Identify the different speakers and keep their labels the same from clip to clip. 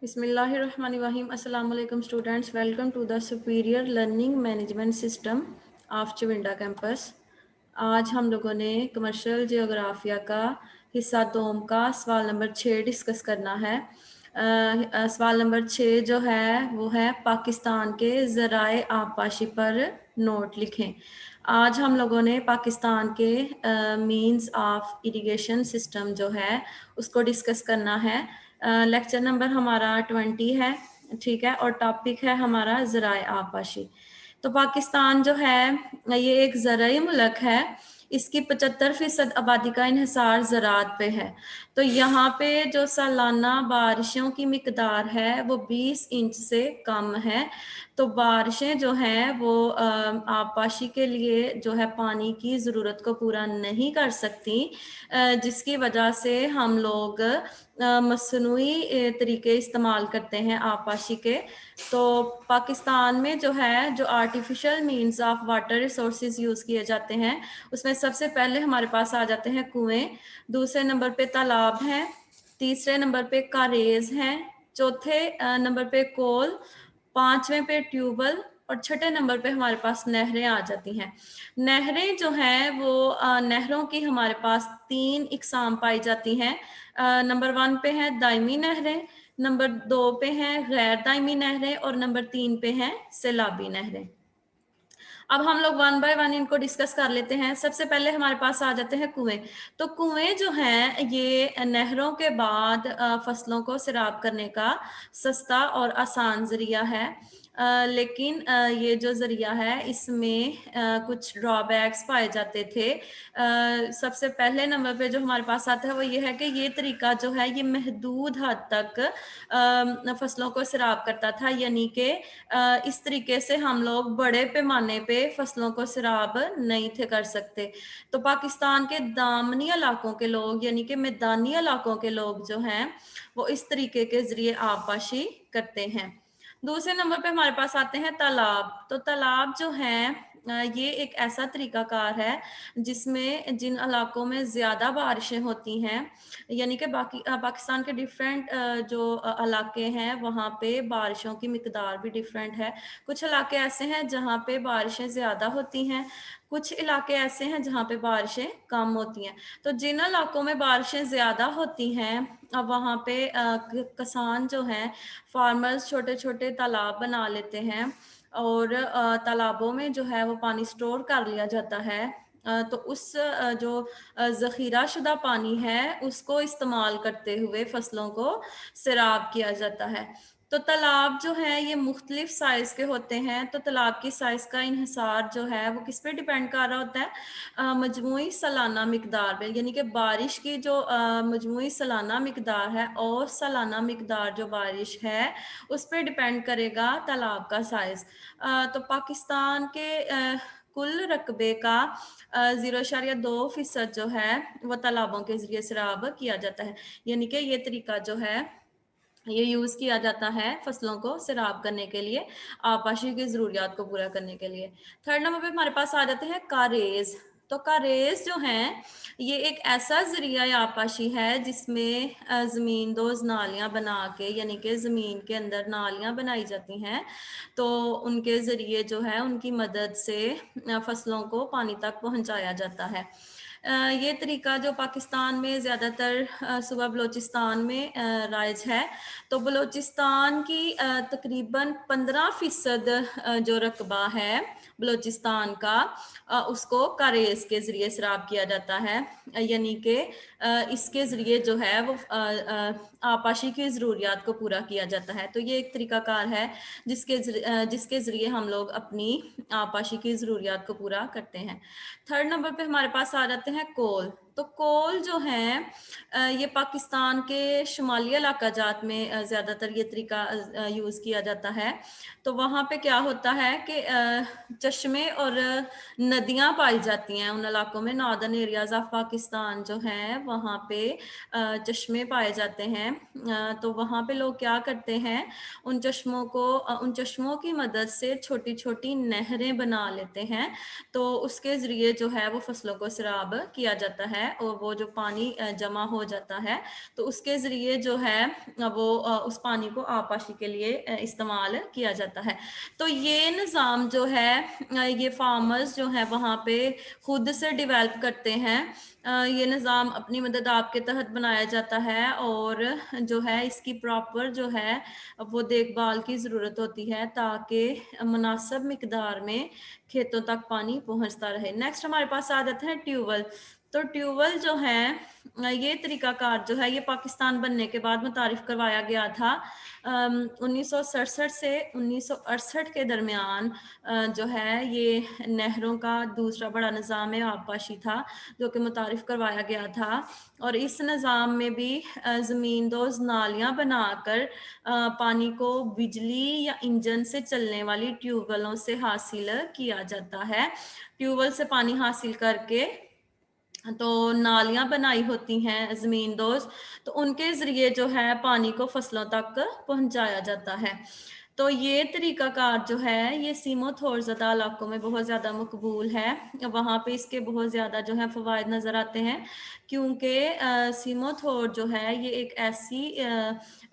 Speaker 1: बिस्मिल्लाहिर्रहमानिर्रहीम। अस्सलाम वालेकुम students, welcome to the superior learning management system of Chawinda campus. आज हम लोगों ने कमर्शियल जियोग्राफिया का हिस्सा दोम का सवाल नंबर 6 डिस्कस करना है। सवाल नंबर 6 जो है वो है पाकिस्तान के ज़राए आबपाशी पर नोट लिखें। आज हम लोगों ने पाकिस्तान के मींस ऑफ इरिगेशन सिस्टम जो है उसको डिस्कस करना है। लेक्चर नंबर हमारा 20 है, ठीक है, और टॉपिक है हमारा ज़राए आबपाशी। तो पाकिस्तान जो है ये एक ज़राई मुल्क है। इसकी 75% आबादी का इन्हिसार ज़राअत पे है। तो यहाँ पे जो सालाना बारिशों की मिकदार है वो 20 इंच से कम है। तो बारिशें जो हैं वो आबपाशी के लिए जो है पानी की ज़रूरत को पूरा नहीं कर सकती, जिसकी वजह से हम लोग मसनूई तरीके इस्तेमाल करते हैं आबपाशी के। तो पाकिस्तान में जो है जो artificial means of water resources use किए जाते हैं उसमें सबसे पहले हमारे पास आ जाते हैं कुएं, दूसरे नंबर पे तालाब हैं, तीसरे नंबर पे कारेज हैं, चौथे नंबर पे कोल, पांचवें पे ट्यूबवेल और छठे नंबर पे हमारे पास नहरें आ जाती हैं। नहरें जो हैं वो नहरों की हमारे पास 3 इकसाम पाई जाती हैं। नंबर 1 पे हैं दायमी नहरें, नंबर 2 पे हैं गैर दायमी नहरें और नंबर 3 पे हैं सैलाबी नहरें। अब हम लोग वन बाय वन इनको डिस्कस कर लेते हैं। सबसे पहले हमारे पास आ जाते हैं कुएं। तो कुएं जो हैं ये नहरों के बाद फसलों को सैराब करने का सस्ता और आसान जरिया है। लेकिन ये जो जरिया है इसमें कुछ ड्रॉबैक्स पाए जाते थे। सबसे पहले नंबर पे जो हमारे पास आता है वो ये है कि ये तरीका जो है ये महदूद हद तक फसलों को सैराब करता था, यानी कि इस तरीके से हम लोग बड़े पैमाने पे फसलों को सैराब नहीं थे कर सकते। तो पाकिस्तान के दामनी इलाकों के लोग यानी कि मैदानी इलाकों के लोग जो हैं वो इस तरीके के जरिए आबपाशी करते हैं। दूसरे नंबर पे हमारे पास आते हैं तालाब। तो तालाब जो हैं ये एक ऐसा तरीकाकार है जिसमें जिन इलाकों में ज़्यादा बारिशें होती हैं, यानी कि बाकी पाकिस्तान के डिफरेंट जो इलाके हैं वहाँ पे बारिशों की मिकदार भी डिफरेंट है। कुछ इलाके ऐसे हैं जहाँ पे बारिशें ज़्यादा होती हैं, कुछ इलाके ऐसे हैं जहाँ पे बारिशें कम होती हैं। तो जिन इलाकों में बारिशें ज़्यादा होती हैं अब वहाँ पे किसान जो हैं फार्मर्स छोटे छोटे तालाब बना लेते हैं और तालाबों में जो है वो पानी स्टोर कर लिया जाता है। तो उस जो ज़ख़ीरा शुदा पानी है उसको इस्तेमाल करते हुए फसलों को सैराब किया जाता है। तो तालाब जो है ये मुख्तलिफ साइज़ के होते हैं। तो तालाब की साइज़ का इन्हिसार जो है वो किस पे डिपेंड कर रहा होता है, मजमूई सालाना मिकदार पे, यानी कि बारिश की जो मजमूई सालाना मिकदार है और सालाना मिकदार जो बारिश है उस पर डिपेंड करेगा तालाब का साइज़। तो पाकिस्तान के कुल रकबे का 0.2% जो है वो तालाबों के ज़रिए सैराब किया जाता है, यानी कि ये तरीका जो है ये यूज़ किया जाता है फसलों को सैराब करने के लिए, आबपाशी की ज़रूरियात को पूरा करने के लिए। थर्ड नंबर पे हमारे पास आ जाते हैं कारेज़। तो कारेज़ जो हैं ये एक ऐसा ज़रिया आबपाशी है जिसमें ज़मींदोज़ नालियाँ बना के, यानी कि ज़मीन के अंदर नालियाँ बनाई जाती हैं। तो उनके ज़रिए जो है उनकी मदद से फसलों को पानी तक पहुँचाया जाता है। ये तरीका जो पाकिस्तान में ज़्यादातर सूबा बलोचिस्तान में राइज है। तो बलोचिस्तान की तकरीबन 15% जो रकबा है बलोचिस्तान का उसको कारेज़ के ज़रिए सैराब किया जाता है, यानी कि इसके ज़रिए जो है वो आबपाशी की ज़रूरियात को पूरा किया जाता है। तो ये एक तरीकाकार है जिसके ज़रिए हम लोग अपनी आबपाशी की ज़रूरियात को पूरा करते हैं। थर्ड नंबर पे हमारे पास आ जाते हैं कोल। तो कोल जो हैं ये पाकिस्तान के शुमाली इलाका जात में ज़्यादातर ये तरीका यूज़ किया जाता है। तो वहाँ पे क्या होता है कि चश्मे और नदियाँ पाई जाती हैं उन इलाकों में। नॉर्दर्न एरियाज़ ऑफ पाकिस्तान जो हैं वहाँ पे चश्मे पाए जाते हैं। तो वहाँ पे लोग क्या करते हैं उन चश्मों की मदद से छोटी छोटी नहरें बना लेते हैं। तो उसके ज़रिए जो है वो फसलों को सैराब किया जाता है और वो जो पानी जमा हो जाता है तो उसके ज़रिए जो है वो उस पानी को आबपाशी के लिए इस्तेमाल किया जाता है। तो ये निज़ाम जो है ये फार्मर्स जो है वहाँ पे खुद से डेवलप करते हैं। ये निज़ाम अपनी मदद आपके तहत बनाया जाता है और जो है इसकी प्रॉपर जो है वो देखभाल की ज़रूरत होती है ताकि मुनासिब मिकदार में खेतों तक पानी पहुंचता रहे। नेक्स्ट हमारे पास आ जाते हैं ट्यूबवेल। तो ट्यूबवेल जो है ये तरीकाकार जो है ये पाकिस्तान बनने के बाद मुतारिफ करवाया गया था 1967 से 1968 के दरमियान। जो है ये नहरों का दूसरा बड़ा निज़ाम आबपाशी था जो कि मुतारिफ करवाया गया था और इस निज़ाम में भी ज़मींदोज़ नालियाँ बनाकर पानी को बिजली या इंजन से चलने वाली ट्यूबवेलों से हासिल किया जाता है। ट्यूबवेल से पानी हासिल करके तो नालियाँ बनाई होती हैं ज़मींदोज़, तो उनके ज़रिए जो है पानी को फसलों तक पहुँचाया जाता है। तो ये तरीक़ाकार जो है ये सीमों-थोर-ज़दा इलाकों में बहुत ज़्यादा मकबूल है। वहाँ पे इसके बहुत ज़्यादा जो है फ़वाइद नज़र आते हैं क्योंकि सीमों-थोर जो है ये एक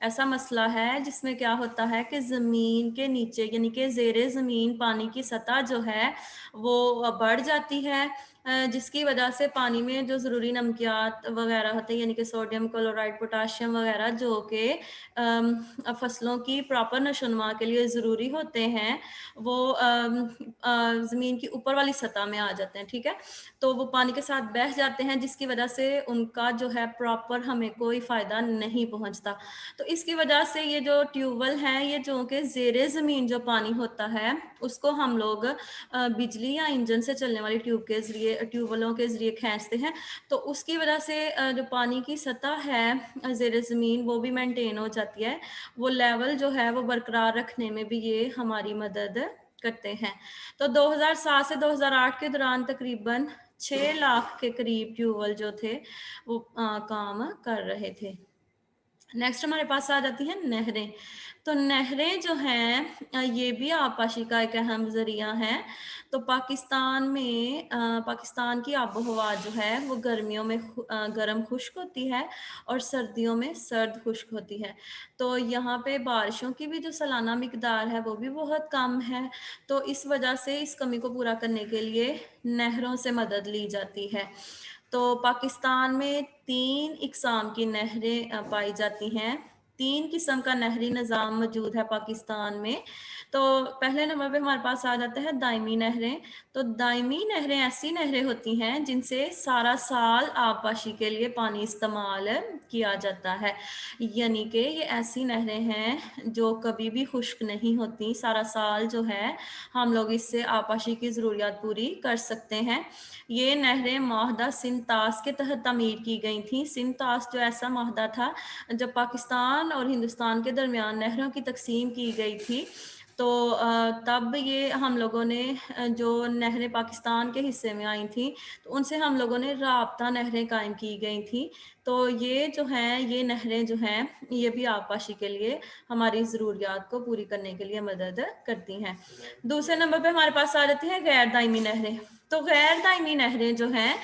Speaker 1: ऐसा मसला है जिसमें क्या होता है कि ज़मीन के नीचे यानी कि ज़ेरे ज़मीन पानी की सतह जो है वो बढ़ जाती है, जिसकी वजह से पानी में जो ज़रूरी नमकियात वगैरह होते हैं यानी कि सोडियम क्लोराइड, पोटाशियम वगैरह जो कि फसलों की प्रॉपर नशोनुमा के लिए ज़रूरी होते हैं वो ज़मीन की ऊपर वाली सतह में आ जाते हैं, ठीक है। तो वो पानी के साथ बह जाते हैं जिसकी वजह से उनका जो है प्रॉपर हमें कोई फ़ायदा नहीं पहुंचता। तो इसकी वजह से ये जो ट्यूबवेल हैं ये जो कि ज़ेरे ज़मीन जो पानी होता है उसको हम लोग बिजली या इंजन से चलने वाली ट्यूबवेलों के ज़रिए खींचते हैं। तो उसकी वजह से जो पानी की सतह है ज़ेरे ज़मीन वो भी मेंटेन हो जाती है। वो लेवल जो है वो बरकरार रखने में भी ये हमारी मदद करते हैं। तो 2007 से 2008 के दौरान तकरीबन 6 लाख के करीब ट्यूबवेल जो थे वो काम कर रहे थे। नेक्स्ट हमारे पास आ जाती हैं नहरें। तो नहरें जो हैं ये भी आबपाशी का एक अहम ज़रिया है। तो पाकिस्तान की आबोहवा जो है वो गर्मियों में गर्म खुश्क होती है और सर्दियों में सर्द खुश्क होती है। तो यहाँ पे बारिशों की भी जो सालाना मिकदार है वो भी बहुत कम है। तो इस वजह से इस कमी को पूरा करने के लिए नहरों से मदद ली जाती है। तो पाकिस्तान में 3 इक़साम की नहरें पाई जाती हैं। 3 किस्म का नहरी निज़ाम मौजूद है पाकिस्तान में। तो पहले नंबर पे हमारे पास आ जाता है दायमी नहरें। तो दायमी नहरें ऐसी नहरें होती हैं जिनसे सारा साल आबपाशी के लिए पानी इस्तेमाल किया जाता है। यानी कि ये ऐसी नहरें हैं जो कभी भी खुश्क नहीं होती, सारा साल जो है हम लोग इससे आबपाशी की ज़रूरियात पूरी कर सकते हैं। ये नहरें माहदा सिंध-तास के तहत तामीर की गई थीं। सिंध-तास जो ऐसा माहदा था जब पाकिस्तान और हिंदुस्तान के दरमियान नहरों की तक़सीम की गई थी तो तब ये हम लोगों ने जो नहरें पाकिस्तान के हिस्से में आई थी तो उनसे हम लोगों ने राब्ता नहरें कायम की गई थी। तो ये जो हैं ये नहरें जो हैं ये भी आबपाशी के लिए हमारी ज़रूरियात को पूरी करने के लिए मदद करती हैं। दूसरे नंबर पे हमारे पास आ जाती हैं गैर दायमी नहरें। तो गैर दायमी नहरें जो हैं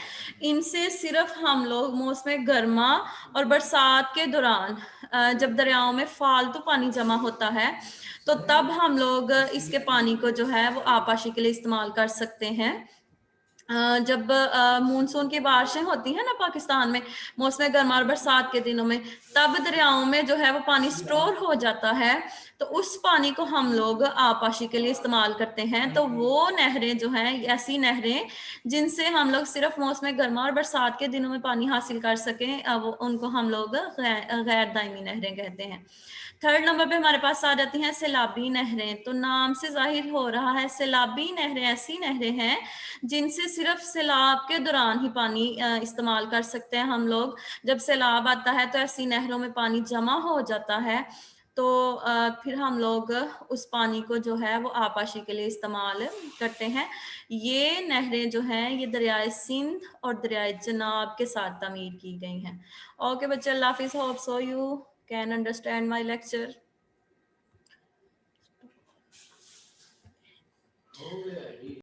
Speaker 1: इनसे सिर्फ हम लोग मौसम गर्मा और बरसात के दौरान जब दरियाओं में फालतू पानी जमा होता है तो तब हम लोग इसके पानी को जो है वो आबपाशी के लिए इस्तेमाल कर सकते हैं। जब मानसून की बारिशें होती हैं ना पाकिस्तान में मौसम गर्मा और बरसात के दिनों में तब दरियाओं में जो है वो पानी स्टोर हो जाता है तो उस पानी को हम लोग आबपाशी के लिए इस्तेमाल करते हैं। तो वो नहरें जो हैं ऐसी नहरें जिनसे हम लोग सिर्फ मौसम गर्मा और बरसात के दिनों में पानी हासिल कर सकें वो उनको हम लोग गैर दायमी नहरें कहते हैं। थर्ड नंबर पे हमारे पास आ जाती हैं सैलाबी नहरें। तो नाम से जाहिर हो रहा है सैलाबी नहरें ऐसी नहरें हैं जिनसे सिर्फ सैलाब के दौरान ही पानी इस्तेमाल कर सकते हैं हम लोग। जब सैलाब आता है तो ऐसी नहरों में पानी जमा हो जाता है तो फिर हम लोग उस पानी को जो है वो आबपाशी के लिए इस्तेमाल करते हैं। ये नहरें जो हैं ये दरियाए सिंध और दरियाए चनाब के साथ तामीर की गई हैं। ओके बच्चे, अल्लाह हाफिज़। Hope so you can understand my lecture.